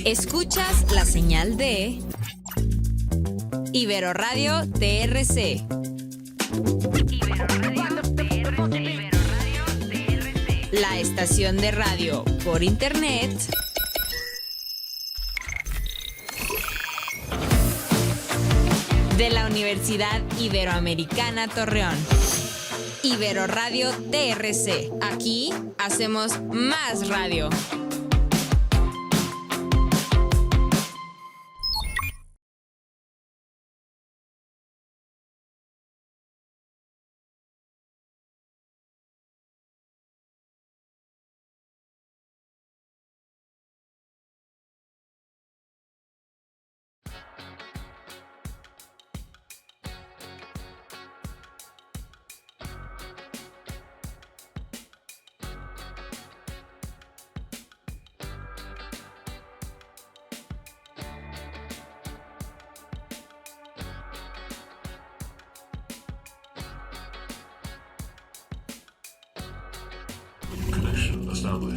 Escuchas la señal de Ibero Radio TRC. La estación de radio por internet de la Universidad Iberoamericana Torreón. Ibero Radio TRC. Aquí hacemos más radio.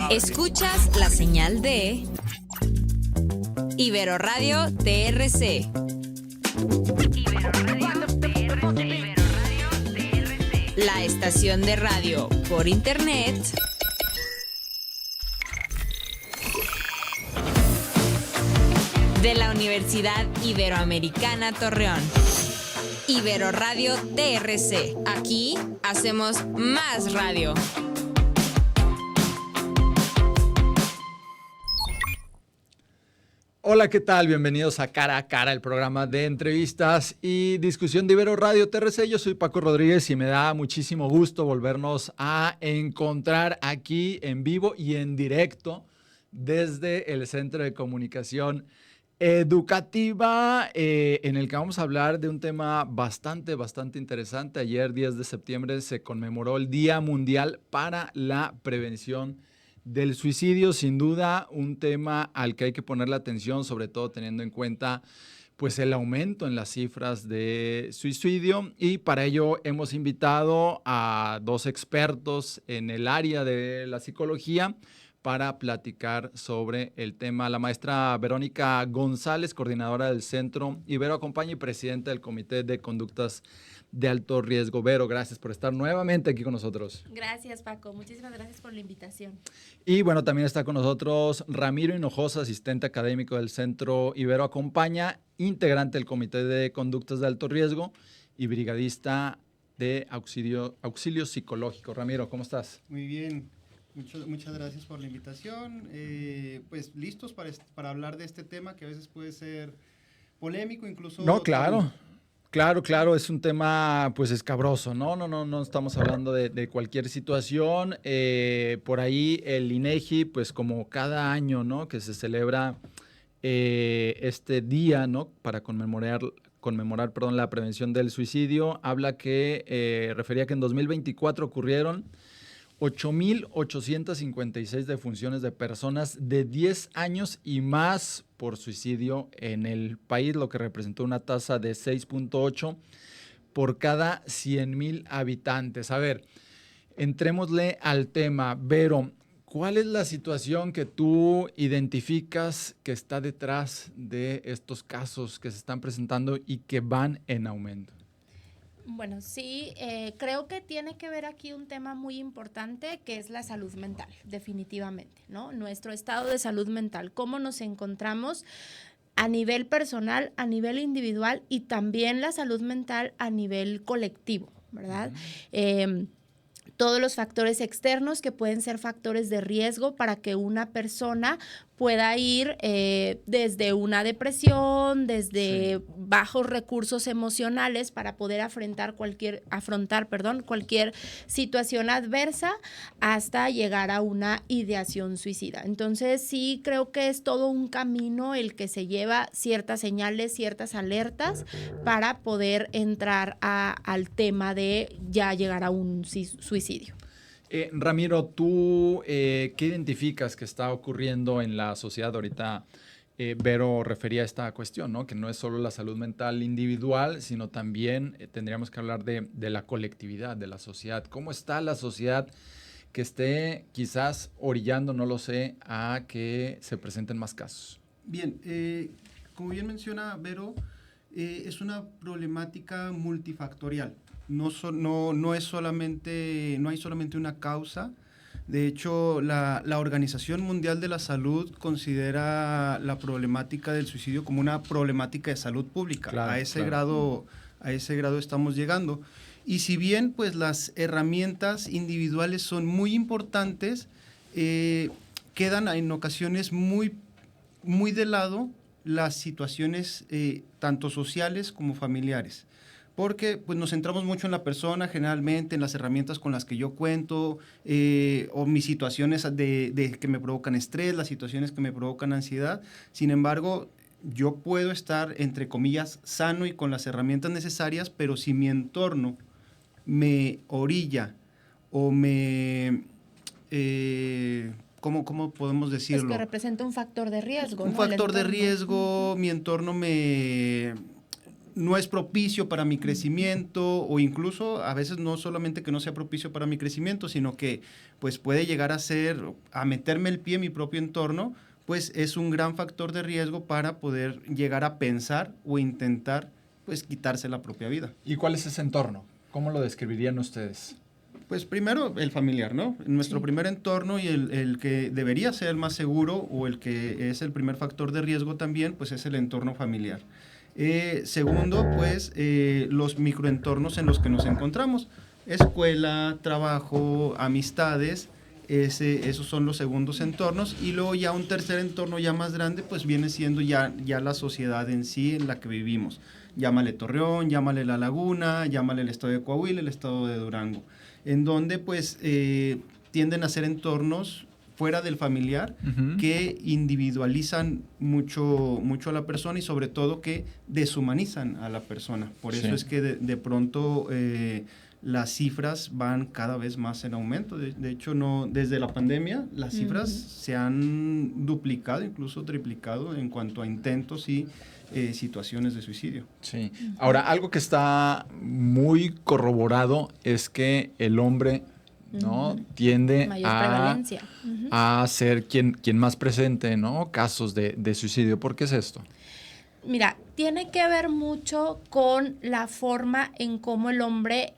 Escuchas la señal de Ibero Radio TRC. La estación de radio por internet de la Universidad Iberoamericana Torreón. Ibero Radio TRC. Aquí hacemos más radio. Hola, ¿qué tal? Bienvenidos a Cara a Cara, el programa de entrevistas y discusión de Ibero Radio TRC. Yo soy Paco Rodríguez y me da muchísimo gusto volvernos a encontrar aquí en vivo y en directo desde el Centro de Comunicación Educativa, en el que vamos a hablar de un tema bastante interesante. Ayer, 10 de septiembre, se conmemoró el Día Mundial para la Prevención del Suicidio. Sin duda, un tema al que hay que ponerle atención, sobre todo teniendo en cuenta pues, el aumento en las cifras de suicidio. Y para ello hemos invitado a dos expertos en el área de la psicología para platicar sobre el tema. La maestra Verónica González, coordinadora del Centro Ibero Acompaña y presidenta del Comité de Conductas de Alto Riesgo. Vero, gracias por estar nuevamente aquí con nosotros. Gracias, Paco. Muchísimas gracias por la invitación. Y bueno, también está con nosotros Ramiro Hinojosa, asistente académico del Centro Ibero Acompaña, integrante del Comité de Conductas de Alto Riesgo y brigadista de auxilio psicológico. Ramiro, ¿cómo estás? Muy bien. Muchas gracias por la invitación. Pues listos para hablar de este tema que a veces puede ser polémico, incluso... No, claro. Claro, es un tema pues escabroso, no estamos hablando de cualquier situación. Por ahí el INEGI, pues como cada año, ¿no? Que se celebra este día, ¿no? Para conmemorar, la prevención del suicidio, habla que, refería que en 2024 ocurrieron 8,856 defunciones de personas de 10 años y más por suicidio en el país, lo que representó una tasa de 6.8 por cada 100,000 habitantes. A ver, entrémosle al tema. Vero, ¿cuál es la situación que tú identificas que está detrás de estos casos que se están presentando y que van en aumento? Bueno, sí, creo que tiene que ver aquí un tema muy importante que es la salud mental, definitivamente, ¿no? Nuestro estado de salud mental, cómo nos encontramos a nivel personal, a nivel individual y también la salud mental a nivel colectivo, ¿verdad? Todos los factores externos que pueden ser factores de riesgo para que una persona pueda ir desde una depresión, desde bajos recursos emocionales para poder afrontar cualquier situación adversa hasta llegar a una ideación suicida. Entonces sí creo que es todo un camino el que se lleva ciertas señales, ciertas alertas para poder entrar al tema de ya llegar a un suicidio. Ramiro, ¿tú qué identificas que está ocurriendo en la sociedad ahorita? Vero refería a esta cuestión, ¿no? Que no es solo la salud mental individual, sino también tendríamos que hablar de la colectividad, de la sociedad. ¿Cómo está la sociedad que esté quizás orillando, no lo sé, a que se presenten más casos? Bien, como bien menciona Vero, es una problemática multifactorial. No hay solamente una causa. De hecho, la Organización Mundial de la Salud considera la problemática del suicidio como una problemática de salud pública. Claro, a ese grado estamos llegando. Y si bien pues las herramientas individuales son muy importantes, quedan en ocasiones muy de lado las situaciones tanto sociales como familiares, porque pues nos centramos mucho en la persona, generalmente en las herramientas con las que yo cuento, o mis situaciones de que me provocan estrés, las situaciones que me provocan ansiedad. Sin embargo, yo puedo estar, entre comillas, sano y con las herramientas necesarias, pero si mi entorno me orilla o me... ¿Cómo podemos decirlo? Pues que representa un factor de riesgo. Un factor de riesgo, mi entorno no es propicio para mi crecimiento, o incluso a veces no solamente que no sea propicio para mi crecimiento, sino que pues puede llegar a meterme el pie en mi propio entorno, pues es un gran factor de riesgo para poder llegar a pensar o intentar pues quitarse la propia vida. ¿Y cuál es ese entorno? ¿Cómo lo describirían ustedes? Pues primero el familiar, ¿no? Nuestro primer entorno y el que debería ser el más seguro, o el que es el primer factor de riesgo también, pues es el entorno familiar. Segundo, pues los microentornos en los que nos encontramos. Escuela, trabajo, amistades, esos son los segundos entornos. Y luego ya un tercer entorno ya más grande, pues viene siendo ya la sociedad en sí en la que vivimos. Llámale Torreón, llámale La Laguna, llámale el estado de Coahuila, el estado de Durango, en donde pues tienden a ser entornos fuera del familiar, que individualizan mucho a la persona, y sobre todo que deshumanizan a la persona. Por eso es que de pronto las cifras van cada vez más en aumento. De hecho, desde la pandemia las cifras se han duplicado, incluso triplicado en cuanto a intentos y situaciones de suicidio. Sí. Ahora, algo que está muy corroborado es que el hombre, ¿no? tiende a ser quien más presente, ¿no? Casos de suicidio. ¿Por qué es esto? Mira, tiene que ver mucho con la forma en cómo el hombre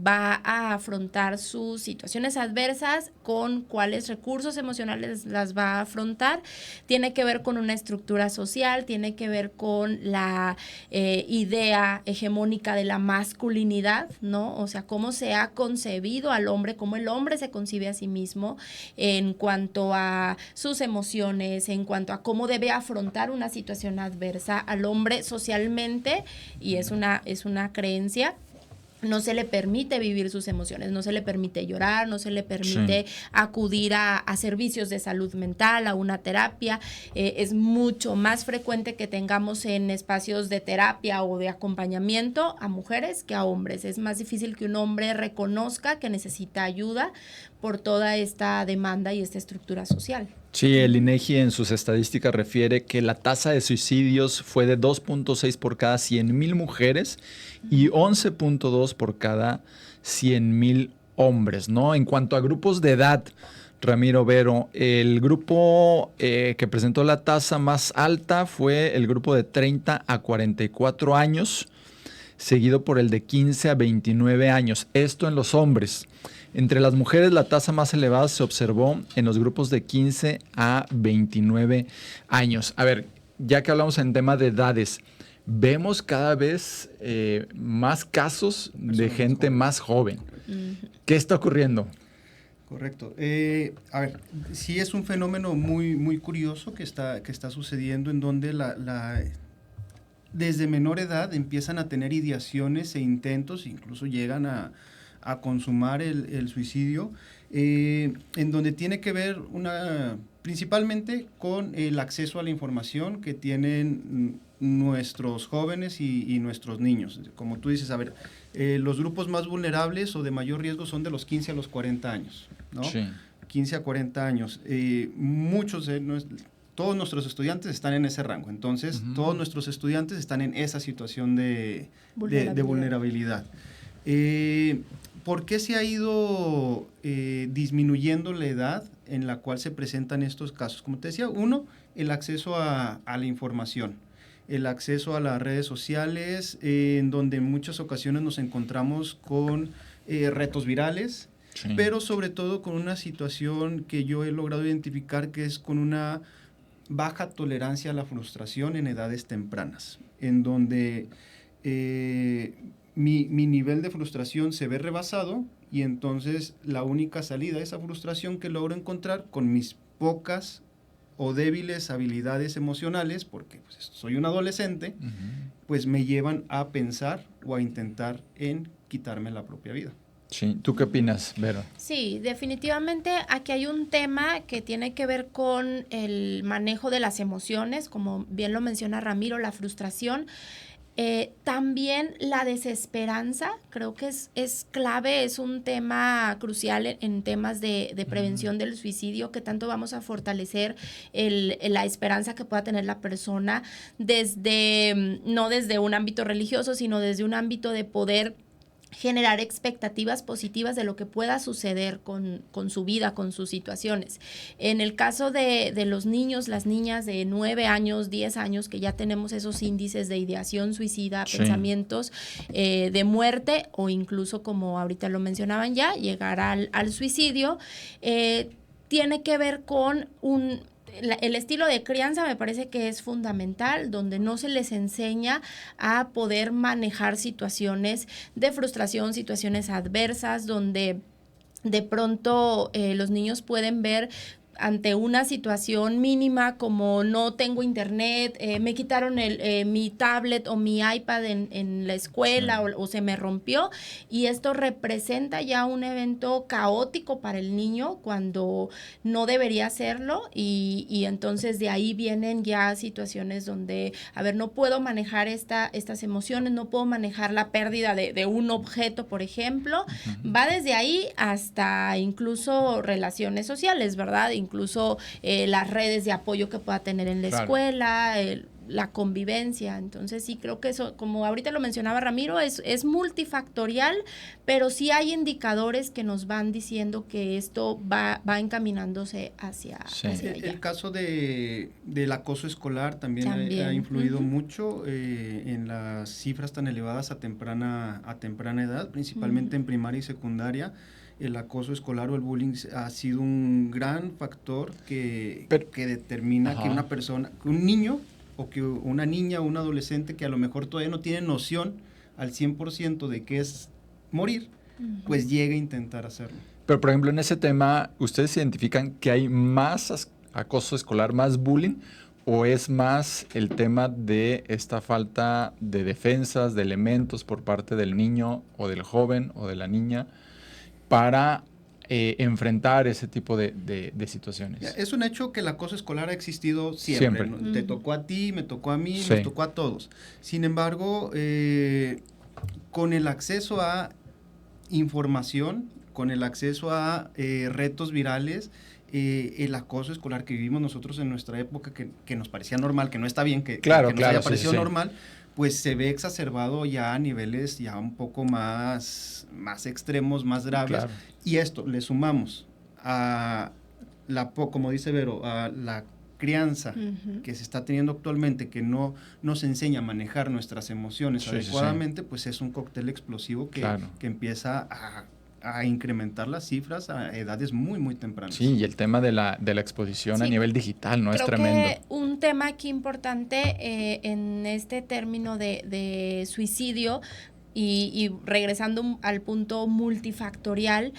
va a afrontar sus situaciones adversas, con cuáles recursos emocionales las va a afrontar. Tiene que ver con una estructura social, tiene que ver con la idea hegemónica de la masculinidad, ¿no? O sea, cómo se ha concebido al hombre, cómo el hombre se concibe a sí mismo en cuanto a sus emociones, en cuanto a cómo debe afrontar una situación adversa al hombre socialmente, y es una creencia. No se le permite vivir sus emociones, no se le permite llorar, no se le permite acudir a servicios de salud mental, a una terapia. Es mucho más frecuente que tengamos en espacios de terapia o de acompañamiento a mujeres que a hombres. Es más difícil que un hombre reconozca que necesita ayuda por toda esta demanda y esta estructura social. Sí, el INEGI en sus estadísticas refiere que la tasa de suicidios fue de 2.6 por cada 100,000 mujeres y 11.2 por cada 100,000 hombres, ¿no? En cuanto a grupos de edad, Ramiro, Vero, el grupo que presentó la tasa más alta fue el grupo de 30 a 44 años, seguido por el de 15 a 29 años. Esto en los hombres. Entre las mujeres, la tasa más elevada se observó en los grupos de 15 a 29 años. A ver, ya que hablamos en tema de edades, vemos cada vez más casos de gente más joven. ¿Qué está ocurriendo? Correcto. A ver, sí es un fenómeno muy curioso que está sucediendo, en donde desde menor edad empiezan a tener ideaciones e intentos, incluso llegan a consumar el suicidio, en donde tiene que ver principalmente con el acceso a la información que tienen nuestros jóvenes y nuestros niños. Como tú dices, a ver, los grupos más vulnerables o de mayor riesgo son de los 15 a los 40 años, ¿no? Sí. 15 a 40 años. Todos nuestros estudiantes están en ese rango. Entonces, todos nuestros estudiantes están en esa situación de vulnerabilidad. ¿por qué se ha ido disminuyendo la edad en la cual se presentan estos casos? Como te decía, uno, el acceso a la información, el acceso a las redes sociales, en donde en muchas ocasiones nos encontramos con retos virales, sí, pero sobre todo con una situación que yo he logrado identificar, que es con una baja tolerancia a la frustración en edades tempranas, en donde mi nivel de frustración se ve rebasado, y entonces la única salida a esa frustración que logro encontrar con mis pocas o débiles habilidades emocionales, porque pues, soy un adolescente, pues me llevan a pensar o a intentar en quitarme la propia vida. Sí, ¿tú qué opinas, Vero? Sí, definitivamente aquí hay un tema que tiene que ver con el manejo de las emociones, como bien lo menciona Ramiro, la frustración. También la desesperanza, creo que es clave, es un tema crucial en temas de prevención del suicidio, que tanto vamos a fortalecer la esperanza que pueda tener la persona no desde un ámbito religioso, sino desde un ámbito de poder generar expectativas positivas de lo que pueda suceder con su vida, con sus situaciones. En el caso de los niños, las niñas de 9 años, 10 años, que ya tenemos esos índices de ideación suicida, sí, pensamientos de muerte, o incluso, como ahorita lo mencionaban ya, llegar al suicidio, tiene que ver con el estilo de crianza. Me parece que es fundamental, donde no se les enseña a poder manejar situaciones de frustración, situaciones adversas, donde de pronto los niños pueden ver ante una situación mínima como no tengo internet, me quitaron mi tablet o mi iPad en la escuela, sí, o se me rompió, y esto representa ya un evento caótico para el niño cuando no debería serlo, y entonces de ahí vienen ya situaciones donde, a ver, no puedo manejar estas emociones, no puedo manejar la pérdida de un objeto, por ejemplo. Va desde ahí hasta incluso relaciones sociales, ¿verdad? Incluso las redes de apoyo que pueda tener en la escuela, la convivencia. Entonces sí, creo que eso, como ahorita lo mencionaba Ramiro, es multifactorial, pero sí hay indicadores que nos van diciendo que esto va encaminándose hacia allá. El caso del acoso escolar también ha influido mucho en las cifras tan elevadas a temprana edad, principalmente en primaria y secundaria. El acoso escolar o el bullying ha sido un gran factor que determina que una persona, un niño o que una niña o un adolescente que a lo mejor todavía no tiene noción al 100% de qué es morir, pues llegue a intentar hacerlo. Pero, por ejemplo, en ese tema, ¿ustedes identifican que hay más acoso escolar, más bullying, o es más el tema de esta falta de defensas, de elementos por parte del niño o del joven o de la niña para enfrentar ese tipo de situaciones? Es un hecho que el acoso escolar ha existido siempre. ¿No? Te tocó a ti, me tocó a mí, sí, nos tocó a todos. Sin embargo, con el acceso a información, con el acceso a retos virales, el acoso escolar que vivimos nosotros en nuestra época, que nos parecía normal, que no está bien, que nos haya parecido normal, pues se ve exacerbado ya a niveles ya un poco más extremos, más graves. Claro. Y esto le sumamos a como dice Vero, a la crianza que se está teniendo actualmente, que no nos enseña a manejar nuestras emociones adecuadamente, pues es un cóctel explosivo que empieza a incrementar las cifras a edades muy, muy tempranas. Sí, y el tema de la exposición a nivel digital, ¿no? Es tremendo. Creo que un tema aquí importante en este término de suicidio, y regresando al punto multifactorial,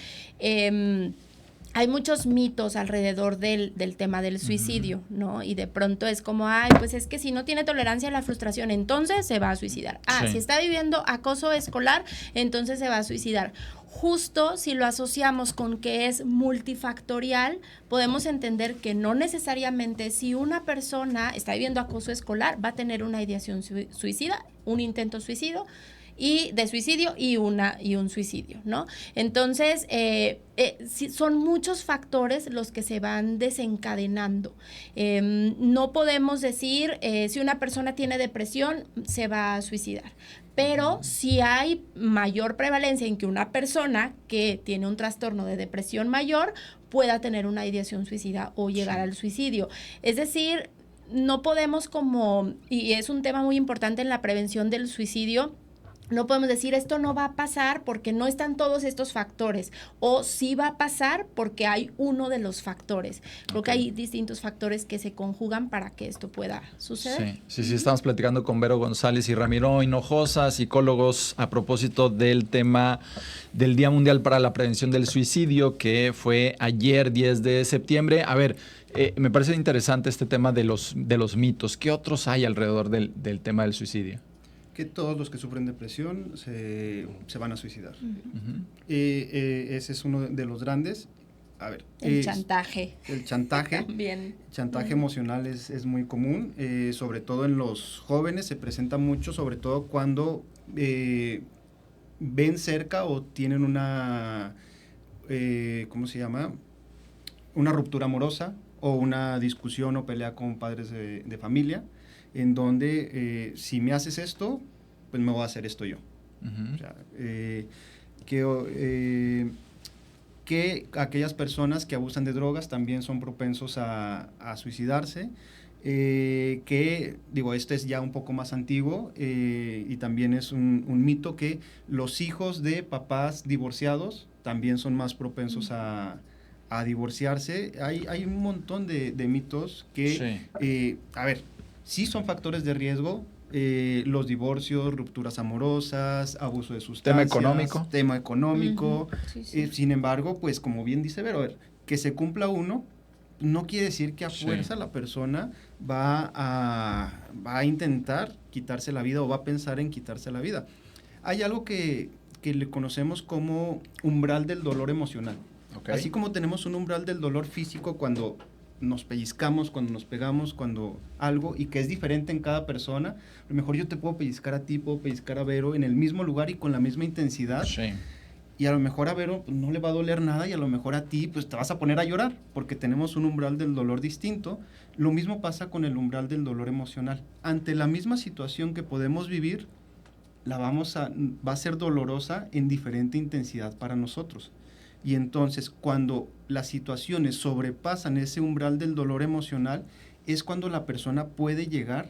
hay muchos mitos alrededor del tema del suicidio, ¿no? Y de pronto es como, pues es que si no tiene tolerancia a la frustración, entonces se va a suicidar. Si está viviendo acoso escolar, entonces se va a suicidar. Justo si lo asociamos con que es multifactorial, podemos entender que no necesariamente si una persona está viviendo acoso escolar va a tener una ideación suicida, un intento suicidio, de suicidio y un suicidio, ¿no? Entonces, son muchos factores los que se van desencadenando. No podemos decir, si una persona tiene depresión, se va a suicidar. pero sí hay mayor prevalencia en que una persona que tiene un trastorno de depresión mayor pueda tener una ideación suicida o llegar al suicidio. Es decir, no podemos y es un tema muy importante en la prevención del suicidio, no podemos decir esto no va a pasar porque no están todos estos factores, o sí va a pasar porque hay uno de los factores. Creo que hay distintos factores que se conjugan para que esto pueda suceder. Sí, estamos platicando con Vero González y Ramiro Hinojosa, psicólogos, a propósito del tema del Día Mundial para la Prevención del Suicidio, que fue ayer, 10 de septiembre. A ver, me parece interesante este tema de los mitos. ¿Qué otros hay alrededor del tema del suicidio? Que todos los que sufren depresión se van a suicidar. Uh-huh. Ese es uno de los grandes. A ver, chantaje. El chantaje. También. Chantaje emocional es muy común, sobre todo en los jóvenes, se presenta mucho, sobre todo cuando ven cerca o tienen una, ¿cómo se llama? Una ruptura amorosa o una discusión o pelea con padres de familia, en donde si me haces esto, pues me voy a hacer esto yo. Uh-huh. O sea, que aquellas personas que abusan de drogas también son propensos a suicidarse, que, digo, este es ya un poco más antiguo, y también es un mito que los hijos de papás divorciados también son más propensos a divorciarse. Hay un montón de mitos que, sí. A ver, sí son factores de riesgo, los divorcios, rupturas amorosas, abuso de sustancias. Tema económico. Uh-huh. Sí, sí. Sin embargo, pues como bien dice Vero, a ver, que se cumpla uno, no quiere decir que a fuerza la persona va a intentar quitarse la vida o va a pensar en quitarse la vida. Hay algo que le conocemos como umbral del dolor emocional. Okay. Así como tenemos un umbral del dolor físico cuando nos pellizcamos, cuando nos pegamos, cuando algo, y que es diferente en cada persona. A lo mejor yo te puedo pellizcar a ti, puedo pellizcar a Vero en el mismo lugar y con la misma intensidad. Sí. Y a lo mejor a Vero pues, no le va a doler nada, y a lo mejor a ti pues te vas a poner a llorar porque tenemos un umbral del dolor distinto. Lo mismo pasa con el umbral del dolor emocional. Ante la misma situación que podemos vivir, va a ser dolorosa en diferente intensidad para nosotros. Y entonces, cuando las situaciones sobrepasan ese umbral del dolor emocional, es cuando la persona puede llegar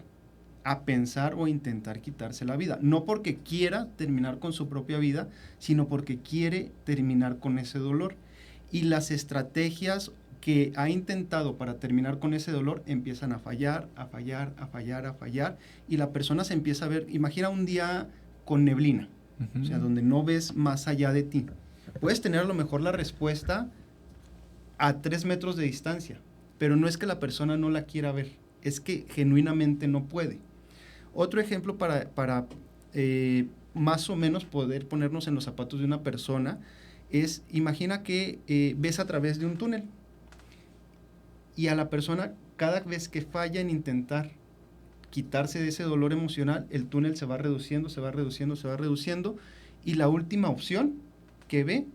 a pensar o intentar quitarse la vida. No porque quiera terminar con su propia vida, sino porque quiere terminar con ese dolor. Y las estrategias que ha intentado para terminar con ese dolor empiezan a fallar, y la persona se empieza a ver, imagina un día con neblina, uh-huh. O sea, donde no ves más allá de ti. Puedes tener a lo mejor la respuesta a 3 metros de distancia, pero no es que la persona no la quiera ver, es que genuinamente no puede. Otro ejemplo para más o menos poder ponernos en los zapatos de una persona es, imagina que ves a través de un túnel y a la persona cada vez que falla en intentar quitarse de ese dolor emocional, el túnel se va reduciendo, y la última opción que ve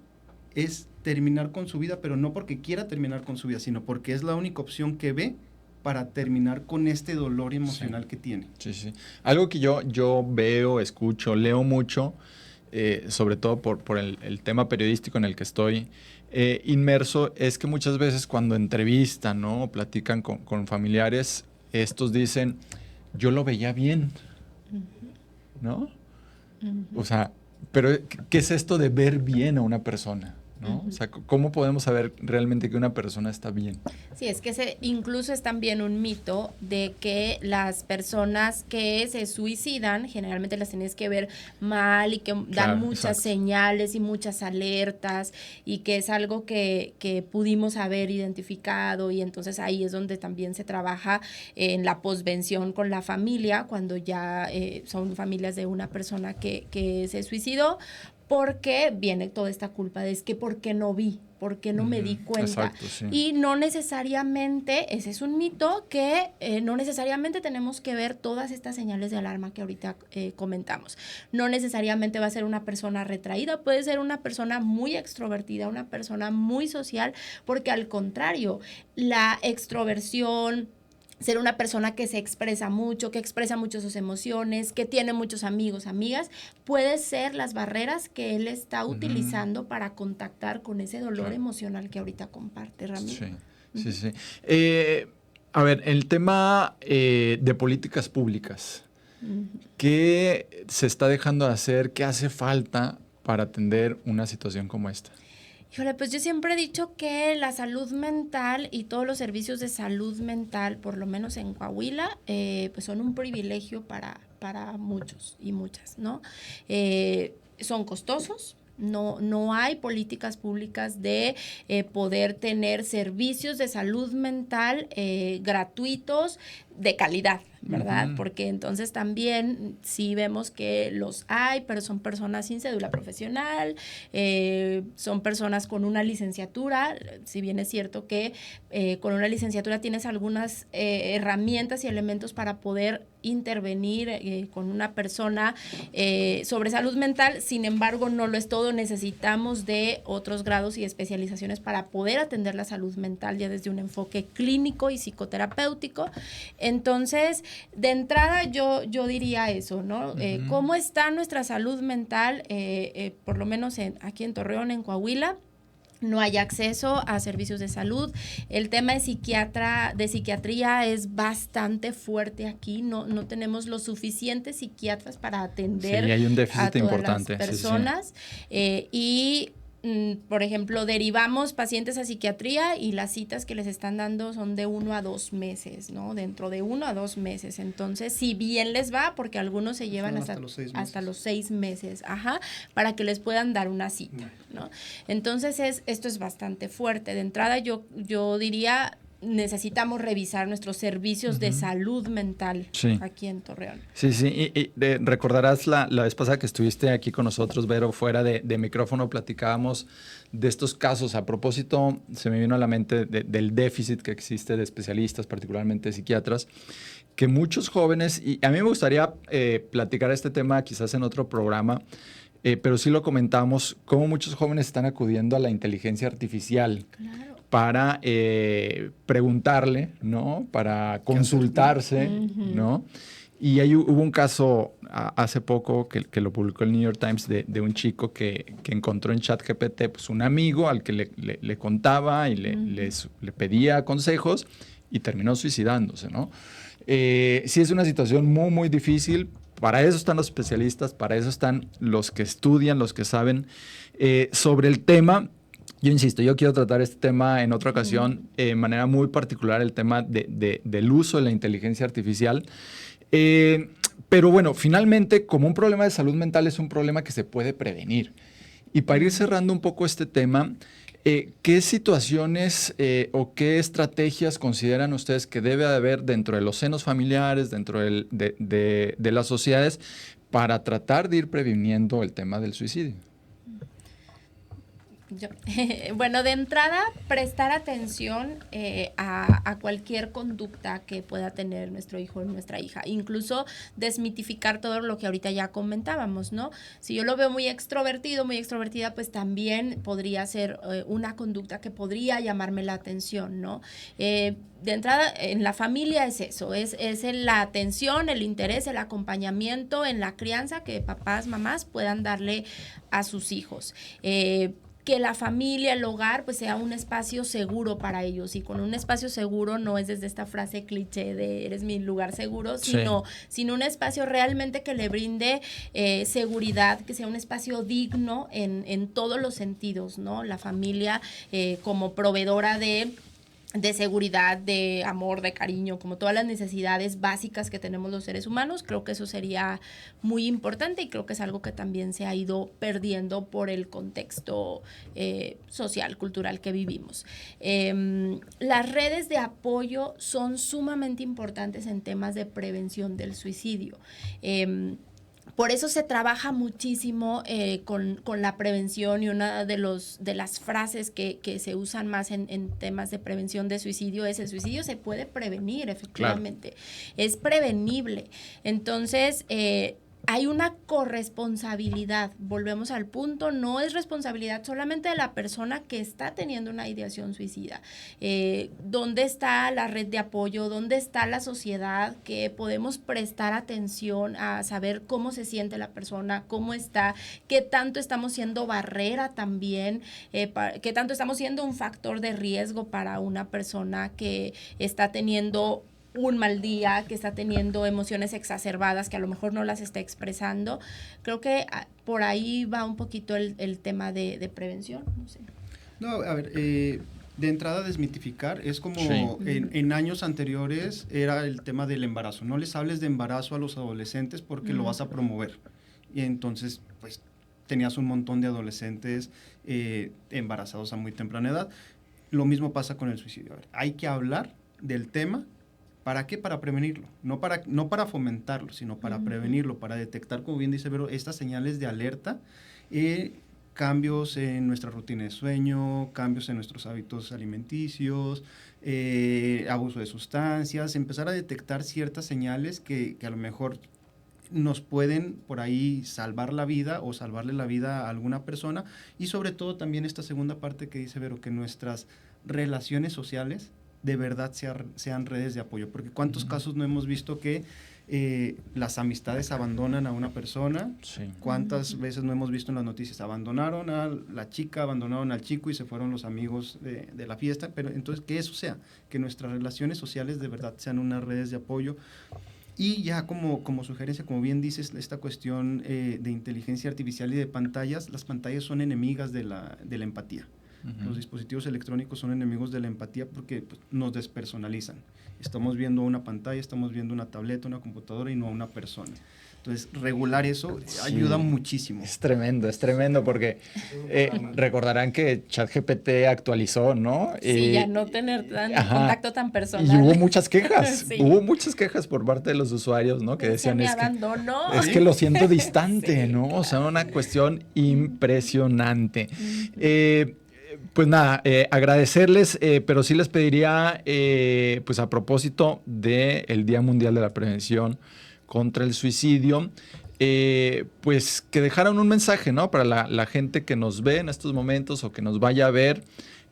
es terminar con su vida, pero no porque quiera terminar con su vida, sino porque es la única opción que ve para terminar con este dolor emocional que tiene. Sí. Algo que yo veo, escucho, leo mucho, sobre todo por el tema periodístico en el que estoy inmerso, es que muchas veces cuando entrevistan, ¿no? O platican con familiares, estos dicen, yo lo veía bien, ¿no? Uh-huh. O sea, pero ¿qué es esto de ver bien a una persona? ¿No? Uh-huh. O sea, ¿cómo podemos saber realmente que una persona está bien? Sí, es que incluso es también un mito de que las personas que se suicidan generalmente las tienes que ver mal y que dan muchas señales y muchas alertas, y que es algo que pudimos haber identificado, y entonces ahí es donde también se trabaja en la posvención con la familia, cuando ya son familias de una persona que se suicidó, porque viene toda esta culpa de es que ¿por qué no vi? ¿Por qué no me di cuenta? Exacto, sí. Y no necesariamente, ese es un mito, que no necesariamente tenemos que ver todas estas señales de alarma que ahorita comentamos. No necesariamente va a ser una persona retraída, puede ser una persona muy extrovertida, una persona muy social, porque al contrario, la extroversión, ser una persona que se expresa mucho, que expresa mucho sus emociones, que tiene muchos amigos, amigas, puede ser las barreras que él está utilizando para contactar con ese dolor emocional que ahorita comparte, Ramiro. Sí. A ver, el tema de políticas públicas, ¿qué se está dejando de hacer? ¿Qué hace falta para atender una situación como esta? Híjole, pues yo siempre he dicho que la salud mental y todos los servicios de salud mental, por lo menos en Coahuila, pues son un privilegio para muchos y muchas, ¿no? Son costosos. No hay políticas públicas de poder tener servicios de salud mental gratuitos de calidad, ¿verdad? Porque entonces también sí vemos que los hay, pero son personas sin cédula profesional, son personas con una licenciatura, si bien es cierto que con una licenciatura tienes algunas herramientas y elementos para poder intervenir con una persona sobre salud mental, sin embargo no lo es todo, necesitamos de otros grados y especializaciones para poder atender la salud mental ya desde un enfoque clínico y psicoterapéutico. Entonces, de entrada yo diría eso, ¿no? ¿Cómo está nuestra salud mental? Por lo menos aquí en Torreón, en Coahuila, no hay acceso a servicios de salud. El tema de psiquiatría es bastante fuerte aquí. No tenemos los suficientes psiquiatras para atender hay un déficit a todas importante, las personas. Y por ejemplo, derivamos pacientes a psiquiatría y las citas que les están dando son de 1 a 2 meses, ¿no? Dentro de 1 a 2 meses. Entonces, si bien les va, porque algunos se llevan hasta los 6 meses, para que les puedan dar una cita, ¿no? Entonces, esto es bastante fuerte. De entrada, yo diría, necesitamos revisar nuestros servicios de salud mental aquí en Torreón. Sí. Y recordarás la vez pasada que estuviste aquí con nosotros, Vero, fuera de micrófono, platicábamos de estos casos. A propósito, se me vino a la mente del déficit que existe de especialistas, particularmente psiquiatras, que muchos jóvenes, y a mí me gustaría platicar este tema quizás en otro programa, pero sí lo comentamos, cómo muchos jóvenes están acudiendo a la inteligencia artificial. Claro. Para preguntarle, ¿no? Para consultarse, ¿no? Y ahí hubo un caso hace poco que lo publicó el New York Times de un chico que encontró en ChatGPT pues, un amigo al que le contaba y le pedía consejos y terminó suicidándose, ¿no? Sí es una situación muy, muy difícil. Para eso están los especialistas, para eso están los que estudian, los que saben sobre el tema. Yo insisto, yo quiero tratar este tema en otra ocasión de manera muy particular, el tema del uso de la inteligencia artificial. Pero bueno, finalmente, como un problema de salud mental es un problema que se puede prevenir. Y para ir cerrando un poco este tema, ¿qué situaciones o qué estrategias consideran ustedes que debe haber dentro de los senos familiares, dentro de las sociedades, para tratar de ir previniendo el tema del suicidio? Bueno, de entrada, prestar atención a cualquier conducta que pueda tener nuestro hijo o nuestra hija. Incluso desmitificar todo lo que ahorita ya comentábamos, ¿no? Si yo lo veo muy extrovertido, muy extrovertida, pues también podría ser una conducta que podría llamarme la atención, ¿no? De entrada, en la familia es eso, es la atención, el interés, el acompañamiento en la crianza que papás, mamás puedan darle a sus hijos. Que la familia, el hogar, pues sea un espacio seguro para ellos. Y con un espacio seguro no es desde esta frase cliché de eres mi lugar seguro, sino un espacio realmente que le brinde seguridad, que sea un espacio digno en todos los sentidos, ¿no? La familia como proveedora de seguridad, de amor, de cariño, como todas las necesidades básicas que tenemos los seres humanos. Creo que eso sería muy importante y creo que es algo que también se ha ido perdiendo por el contexto social, cultural que vivimos. Las redes de apoyo son sumamente importantes en temas de prevención del suicidio. Por eso se trabaja muchísimo con la prevención, y una de las frases que se usan más en temas de prevención de suicidio es: el suicidio se puede prevenir, efectivamente. Claro. Es prevenible. Entonces, hay una corresponsabilidad, volvemos al punto, no es responsabilidad solamente de la persona que está teniendo una ideación suicida. ¿Dónde está la red de apoyo? ¿Dónde está la sociedad que podemos prestar atención a saber cómo se siente la persona, cómo está, qué tanto estamos siendo barrera también, qué tanto estamos siendo un factor de riesgo para una persona que está teniendo un mal día, que está teniendo emociones exacerbadas, que a lo mejor no las está expresando? Creo que por ahí va un poquito el tema de prevención, no sé. No, a ver, de entrada desmitificar, es como en años anteriores era el tema del embarazo. No les hables de embarazo a los adolescentes porque lo vas a promover. Y entonces, pues, tenías un montón de adolescentes embarazados a muy temprana edad. Lo mismo pasa con el suicidio. A ver, hay que hablar del tema. ¿Para qué? Para prevenirlo, no para fomentarlo, sino para prevenirlo, para detectar, como bien dice Vero, estas señales de alerta, cambios en nuestra rutina de sueño, cambios en nuestros hábitos alimenticios, abuso de sustancias, empezar a detectar ciertas señales que a lo mejor nos pueden por ahí salvar la vida o salvarle la vida a alguna persona, y sobre todo también esta segunda parte que dice Vero, que nuestras relaciones sociales de verdad sean redes de apoyo, porque cuántos casos no hemos visto que las amistades abandonan a una persona, cuántas veces no hemos visto en las noticias, abandonaron a la chica, abandonaron al chico y se fueron los amigos de la fiesta, pero entonces que eso sea, que nuestras relaciones sociales de verdad sean unas redes de apoyo. Y ya como sugerencia, como bien dices, esta cuestión de inteligencia artificial y de pantallas, las pantallas son enemigas de la empatía. Los dispositivos electrónicos son enemigos de la empatía porque pues, nos despersonalizan. Estamos viendo una pantalla, estamos viendo una tableta, una computadora y no a una persona. Entonces, regular eso ayuda muchísimo. Es tremendo porque recordarán que ChatGPT actualizó, ¿no? Sí, ya no tener contacto tan personal. Y hubo muchas quejas, Sí. hubo muchas quejas por parte de los usuarios, ¿no? Que decían, me abandonó. Es que lo siento distante, ¿no? O sea, una cuestión impresionante. Pues nada, agradecerles, pero sí les pediría, pues a propósito del Día Mundial de la Prevención contra el Suicidio, pues que dejaran un mensaje, ¿no? Para la gente que nos ve en estos momentos o que nos vaya a ver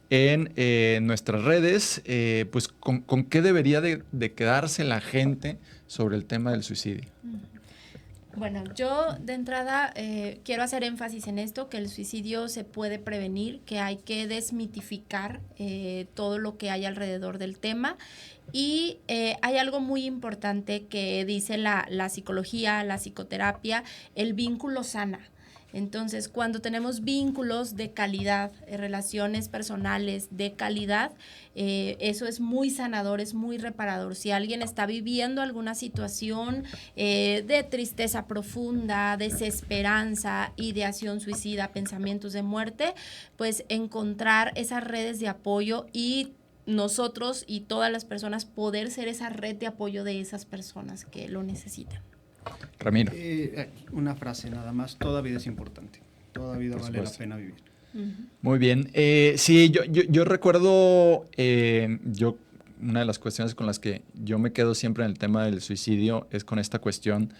en nuestras redes, pues con qué debería de quedarse la gente sobre el tema del suicidio. Bueno, yo de entrada quiero hacer énfasis en esto, que el suicidio se puede prevenir, que hay que desmitificar todo lo que hay alrededor del tema. Y hay algo muy importante que dice la psicología, la psicoterapia: el vínculo sana. Entonces, cuando tenemos vínculos de calidad, relaciones personales de calidad, eso es muy sanador, es muy reparador. Si alguien está viviendo alguna situación de tristeza profunda, desesperanza, ideación suicida, pensamientos de muerte, pues encontrar esas redes de apoyo y nosotros y todas las personas poder ser esa red de apoyo de esas personas que lo necesitan. Ramiro. Una frase nada más: toda vida es importante, toda vida vale la pena vivir. Muy bien. Sí, yo recuerdo, una de las cuestiones con las que yo me quedo siempre en el tema del suicidio es con esta cuestión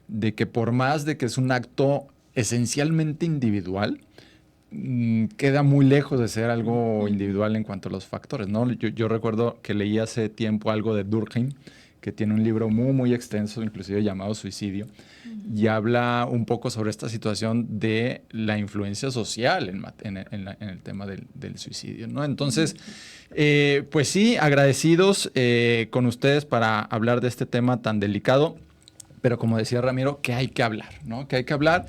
de que por más de que es un acto esencialmente individual, queda muy lejos de ser algo individual en cuanto a los factores, ¿no? Yo recuerdo que leí hace tiempo algo de Durkheim, que tiene un libro muy, muy extenso, inclusive llamado Suicidio, y habla un poco sobre esta situación de la influencia social en el tema del suicidio, ¿no? Entonces, pues sí, agradecidos con ustedes para hablar de este tema tan delicado, pero como decía Ramiro, que hay que hablar, ¿no? Que hay que hablar.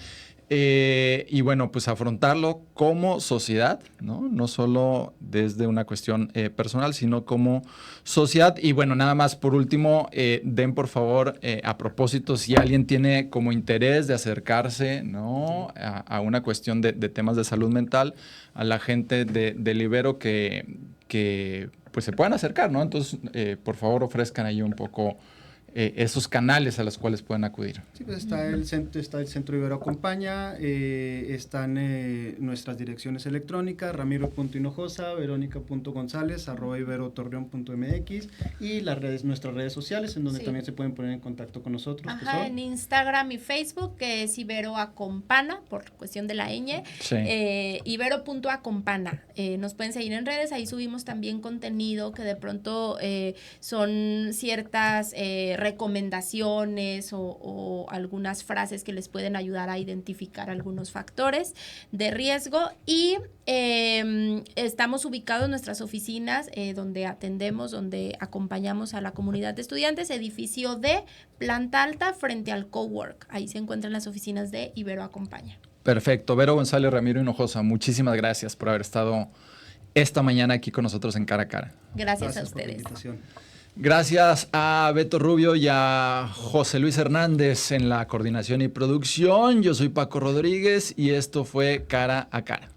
Y bueno, pues afrontarlo como sociedad, ¿no? No solo desde una cuestión personal, sino como sociedad. Y bueno, nada más por último, den por favor, a propósito, si alguien tiene como interés de acercarse, ¿no? a una cuestión de temas de salud mental, a la gente de Libero que pues se puedan acercar, ¿no? Entonces, por favor, ofrezcan ahí un poco esos canales a los cuales pueden acudir. Sí, pues está el Centro Ibero Acompaña, están nuestras direcciones electrónicas, ramiro.hinojosa, verónica.gonzález, @iberotorreon.mx y nuestras redes sociales en donde también se pueden poner en contacto con nosotros. Ajá, en Instagram y Facebook, que es Ibero Acompana, por cuestión de la ñ, Sí. Ibero.acompana. Nos pueden seguir en redes, ahí subimos también contenido que de pronto son ciertas recomendaciones o algunas frases que les pueden ayudar a identificar algunos factores de riesgo y estamos ubicados en nuestras oficinas donde atendemos, donde acompañamos a la comunidad de estudiantes, edificio de planta alta frente al Cowork. Ahí se encuentran las oficinas de Ibero Acompaña. Perfecto. Vero González, Ramiro Hinojosa, muchísimas gracias por haber estado esta mañana aquí con nosotros en Cara a Cara. Gracias a por la ustedes. invitación. Gracias a Beto Rubio y a José Luis Hernández en la coordinación y producción. Yo soy Paco Rodríguez y esto fue Cara a Cara.